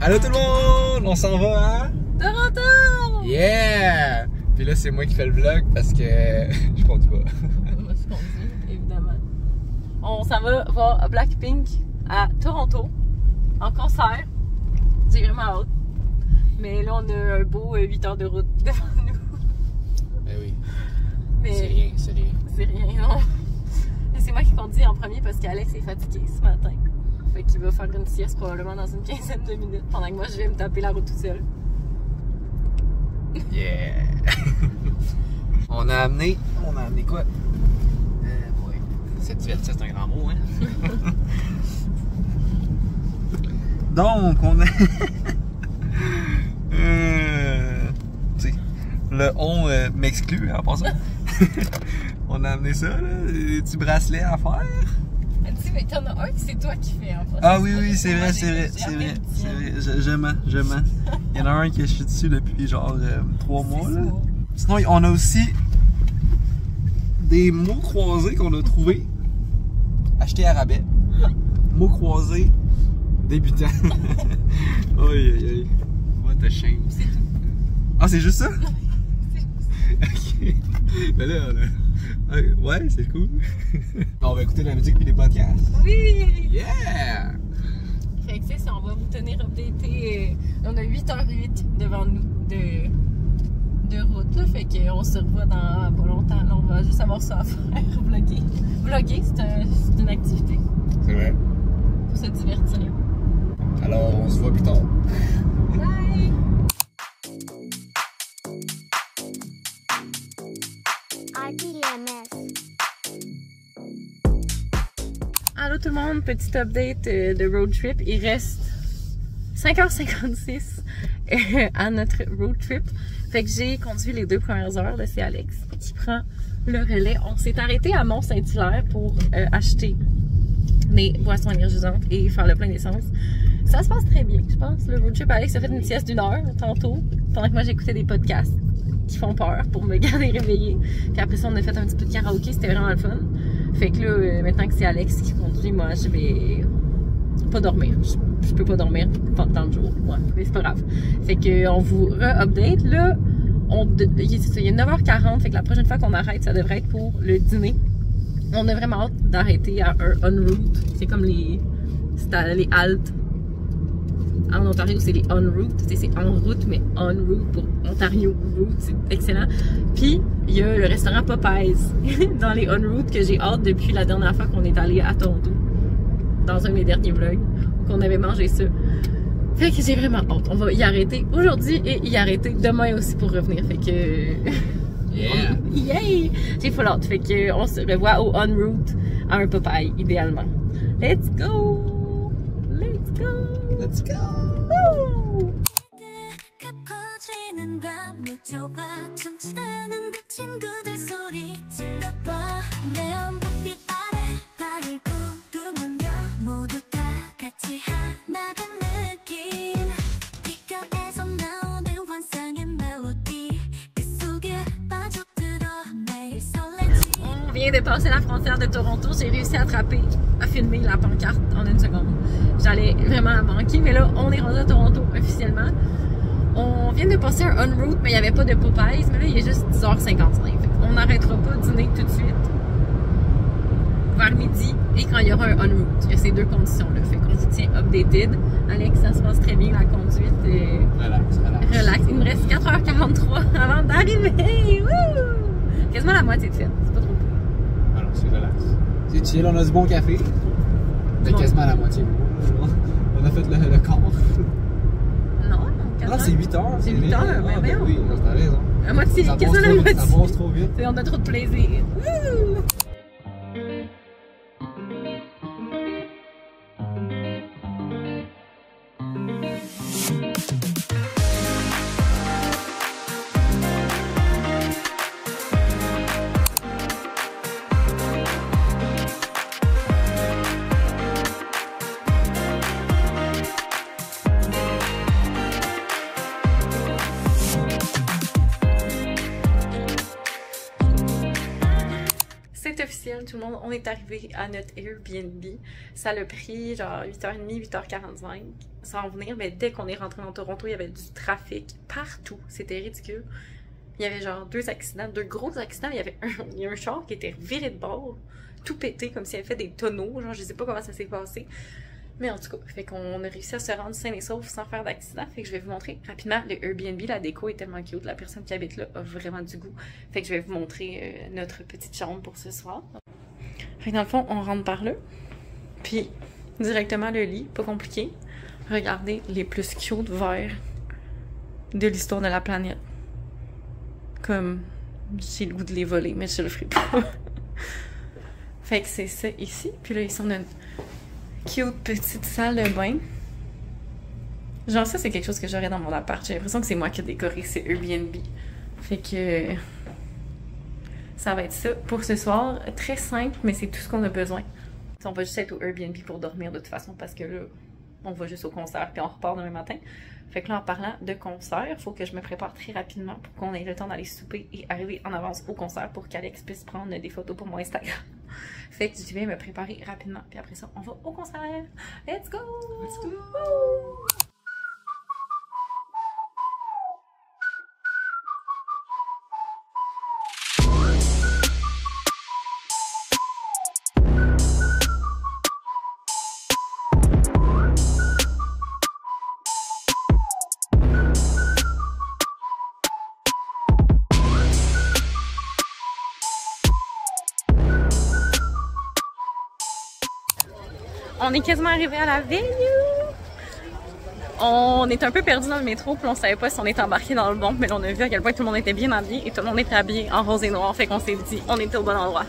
Allô tout le monde! On s'en va à Toronto! Yeah! Puis là, c'est moi qui fais le vlog parce que je conduis pas. Moi, je conduis, évidemment. On s'en va voir Blackpink à Toronto, en concert. J'ai vraiment hâte. Mais là, on a un beau 8 heures de route devant nous. Ben oui. Mais C'est rien, c'est rien. c'est rien, non. Et c'est moi qui conduis en premier parce qu'Alex est fatigué ce matin. Fait qu'il va faire une sieste probablement dans une quinzaine de minutes pendant que moi, je vais me taper la route toute seule. Yeah! On a amené quoi? Ouais. Se divertir, c'est un grand mot, hein? Donc, on a. Tu sais, le on m'exclut en passant. On a amené ça, là, des petits bracelets à faire. Tu mais t'en as un que c'est toi qui fais en fait. Ah oui, oui, c'est vrai. Je mens. Il y en a un que je suis dessus depuis genre 3 mois, là. Sinon, on a aussi des mots croisés qu'on a trouvés, achetés à rabais. Mots croisés débutants. Aïe. What a shame. C'est tout. Ah, c'est juste ça? Ok. Mais là, ouais, c'est cool. On va écouter la musique puis les podcasts. Oui! Yeah! Fait que c'est ça, on va vous tenir updaté. On a 8h08 devant nous de route, là. Fait qu'on se revoit dans pas longtemps. Là, on va juste avoir ça à faire, vlogger. Vlogger, c'est une activité C'est vrai. pour se divertir. Alors, on se voit plus tard. Bye! RTMS. Allô tout le monde, petit update de road trip. Il reste 5h56 à notre road trip. Fait que j'ai conduit les 2 premières heures. Là, c'est Alex qui prend le relais. On s'est arrêté à Mont-Saint-Hilaire pour acheter des boissons énergisantes et faire le plein d'essence. Ça se passe très bien, je pense. Le road trip, Alex a fait une sieste d'1 heure tantôt, pendant que moi j'écoutais des podcasts qui font peur pour me garder réveillée. Puis après ça, on a fait un petit peu de karaoké, c'était vraiment le fun. Fait que là, maintenant que c'est Alex qui conduit, moi, je vais pas dormir. Je peux pas dormir dans le jour. Ouais, mais c'est pas grave. Fait que on vous re-update. Là, il est 9h40, fait que la prochaine fois qu'on arrête, ça devrait être pour le dîner. On a vraiment hâte d'arrêter à un en route. C'est comme les haltes. En Ontario, c'est les on route. C'est en route, mais on route pour Ontario route. C'est excellent. Puis, il y a le restaurant Popeyes dans les on route que j'ai hâte depuis la dernière fois qu'on est allé à Toronto. Dans un de mes derniers vlogs. Où qu'on avait mangé ça. Fait que j'ai vraiment hâte. On va y arrêter aujourd'hui et y arrêter demain aussi pour revenir. Fait que... Yeah! Yay! J'ai full hâte. Fait que on se revoit au on route à un Popeye, idéalement. Let's go! Let's go! Let's go! Woo! On vient de passer la frontière de Toronto. J'ai réussi à filmer la pancarte en 1 seconde. J'allais vraiment la manquer, mais là, on est rendu à Toronto officiellement. On vient de passer un on route, mais il n'y avait pas de Popeyes. Mais là, il est juste 10h55. On n'arrêtera pas de dîner tout de suite vers midi et quand il y aura un on route. Il y a ces 2 conditions-là. Fait qu'on vous tient updated. Alex, ça se passe très bien la conduite. Relax. Il me reste 4h43 avant d'arriver. Wouh! Quasiment la moitié de fête. C'est pas trop cool. Alors, c'est relax. C'est chill, on a du bon café. C'est quasiment la moitié. On a fait le quart. Non, Ah, c'est 8 heures. C'est 8 heures, mais voyons. Oui, t'as raison. À moitié, Ça quasiment la moitié. Ça passe trop vite. On a trop de plaisir. Wouh! officiel, tout le monde. On est arrivé à notre Airbnb. Ça l'a pris genre 8h30, 8h45 sans venir, mais dès qu'on est rentré dans Toronto, il y avait du trafic partout. C'était ridicule. Il y avait genre 2 accidents, 2 gros accidents. Il y a un char qui était viré de bord, tout pété, comme s'il avait fait des tonneaux. Genre, je sais pas comment ça s'est passé. Mais en tout cas, fait qu'on a réussi à se rendre sain et sauf sans faire d'accident. Fait que je vais vous montrer rapidement le Airbnb. La déco est tellement cute. La personne qui habite là a vraiment du goût. Fait que je vais vous montrer notre petite chambre pour ce soir. Fait que dans le fond, on rentre par là. Puis, directement le lit. Pas compliqué. Regardez les plus cute verts de l'histoire de la planète. Comme, j'ai le goût de les voler, mais je le ferai pas. Fait que c'est ça ici. Puis là, ici, on a une cute petite salle de bain. Genre ça, c'est quelque chose que j'aurais dans mon appart. J'ai l'impression que c'est moi qui ai décoré ces Airbnb. Fait que ça va être ça pour ce soir. Très simple, mais c'est tout ce qu'on a besoin. On va juste être au Airbnb pour dormir de toute façon parce que là, on va juste au concert puis on repart demain matin. Fait que là, en parlant de concert, il faut que je me prépare très rapidement pour qu'on ait le temps d'aller souper et arriver en avance au concert pour qu'Alex puisse prendre des photos pour mon Instagram. Fait que je vais me préparer rapidement. Puis après ça, on va au concert. Let's go! Let's go! On est quasiment arrivé à la venue. On est un peu perdu dans le métro, puis on savait pas si on était embarqué dans le bon, mais là, on a vu à quel point tout le monde était bien habillé et tout le monde était habillé en rose et noir, fait qu'on s'est dit on était au bon endroit.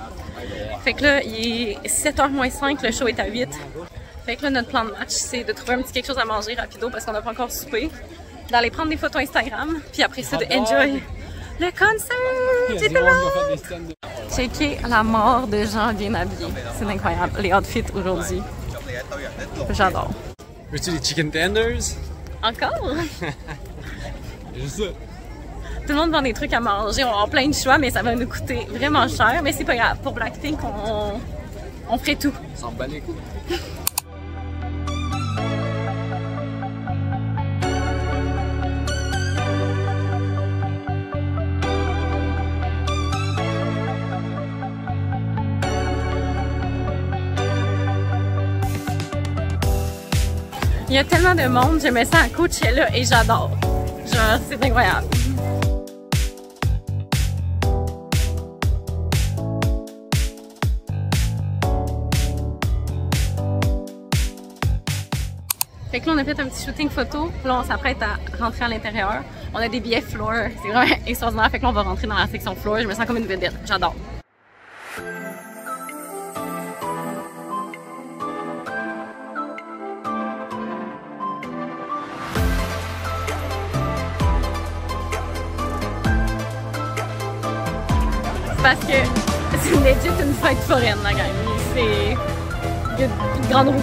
Fait que là, il est 7h moins 5, le show est à 8. Fait que là, notre plan de match, c'est de trouver un petit quelque chose à manger rapido parce qu'on n'a pas encore soupé, d'aller prendre des photos Instagram, puis après ça, de enjoy le concert! J'ai tellement... Checker la mort de gens bien habillés. C'est incroyable, les outfits aujourd'hui. J'adore. Veux-tu des chicken tenders? Encore? Juste ça. Tout le monde vend des trucs à manger, on a plein de choix, mais ça va nous coûter vraiment cher. Mais c'est pas grave, pour Blackpink, on ferait tout. S'en bat les couilles. Il y a tellement de monde, je me sens à Coachella et j'adore. Genre, c'est incroyable. Fait que là, on a fait un petit shooting photo. Là, on s'apprête à rentrer à l'intérieur. On a des billets floor. C'est vraiment extraordinaire. Fait que là, on va rentrer dans la section floor. Je me sens comme une vedette. J'adore. Parce que c'est legit une fête foraine, la gang. C'est une grande roue.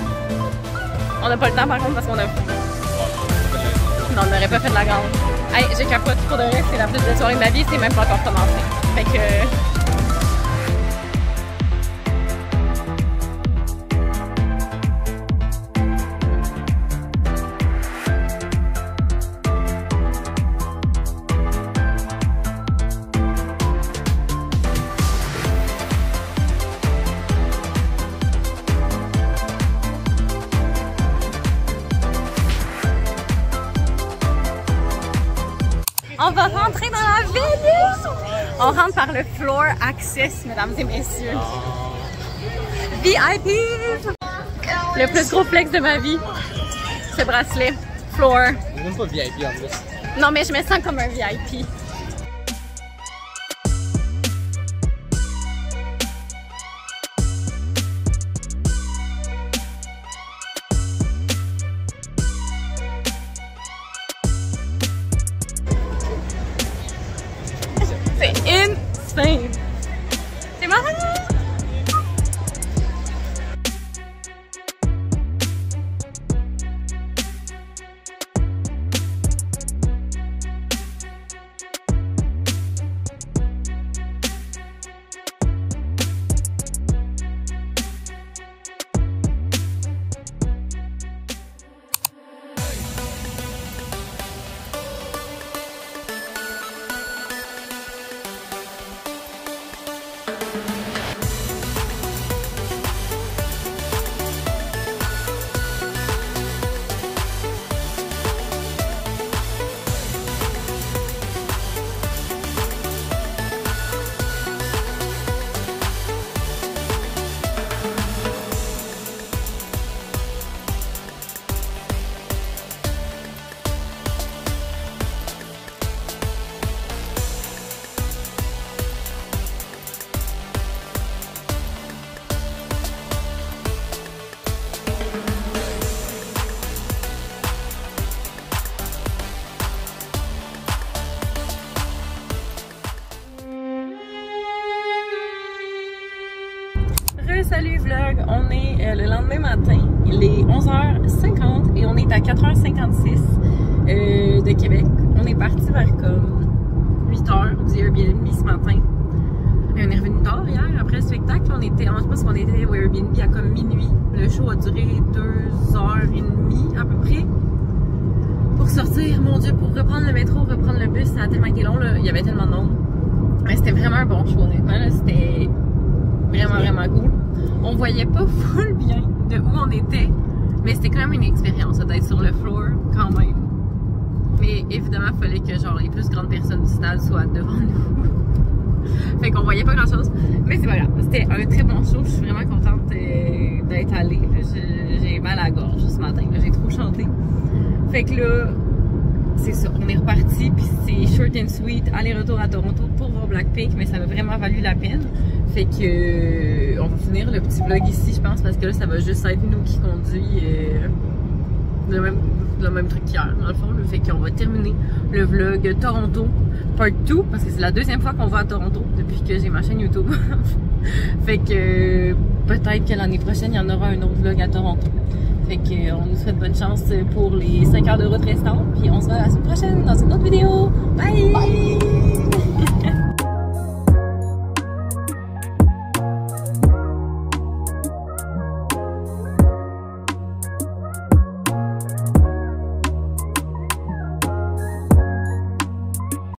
On n'a pas le temps par contre parce qu'on a... Non, on n'aurait pas fait de la grande. Hey, j'ai capote pour de vrai, c'est la plus belle soirée de ma vie, c'est même pas encore commencé. Fait que... On va rentrer dans la venue! On rentre par le floor access, mesdames et messieurs. VIP! Le plus gros flex de ma vie. Ce bracelet. Floor. C'est même pas VIP en plus. Non, mais je me sens comme un VIP. C'est insane! C'est marrant! Salut vlog, on est le lendemain matin, il est 11h50 et on est à 4h56 de Québec. On est parti vers comme 8h du Airbnb ce matin. Et on est revenu tard hier après le spectacle. On était, je pense qu'on était au Airbnb à comme minuit. Le show a duré 2h30 à peu près. Pour sortir, mon Dieu, pour reprendre le métro, reprendre le bus, ça a tellement été long, là. Il y avait tellement de monde. Mais c'était vraiment un bon show, honnêtement. C'était vraiment cool. On voyait pas full bien de où on était, mais c'était quand même une expérience d'être sur le floor quand même. Mais évidemment, il fallait que genre les plus grandes personnes du stade soient devant nous. Fait qu'on voyait pas grand chose, mais c'est pas grave. C'était un très bon show, je suis vraiment contente d'être allée. J'ai mal à la gorge ce matin, j'ai trop chanté. Fait que là, c'est ça, on est reparti, puis c'est short and sweet, aller-retour à Toronto pour voir Blackpink, mais ça m'a vraiment valu la peine. Fait que on va finir le petit vlog ici, je pense, parce que là, ça va juste être nous qui conduit le même truc qu'hier, dans le fond. Là. Fait qu'on va terminer le vlog Toronto Part 2, parce que c'est la deuxième fois qu'on va à Toronto depuis que j'ai ma chaîne YouTube. Fait que peut-être que l'année prochaine, il y en aura un autre vlog à Toronto. Fait qu'on nous souhaite bonne chance pour les 5 heures de route restantes. Puis on se voit la semaine prochaine dans une autre vidéo. Bye! Bye.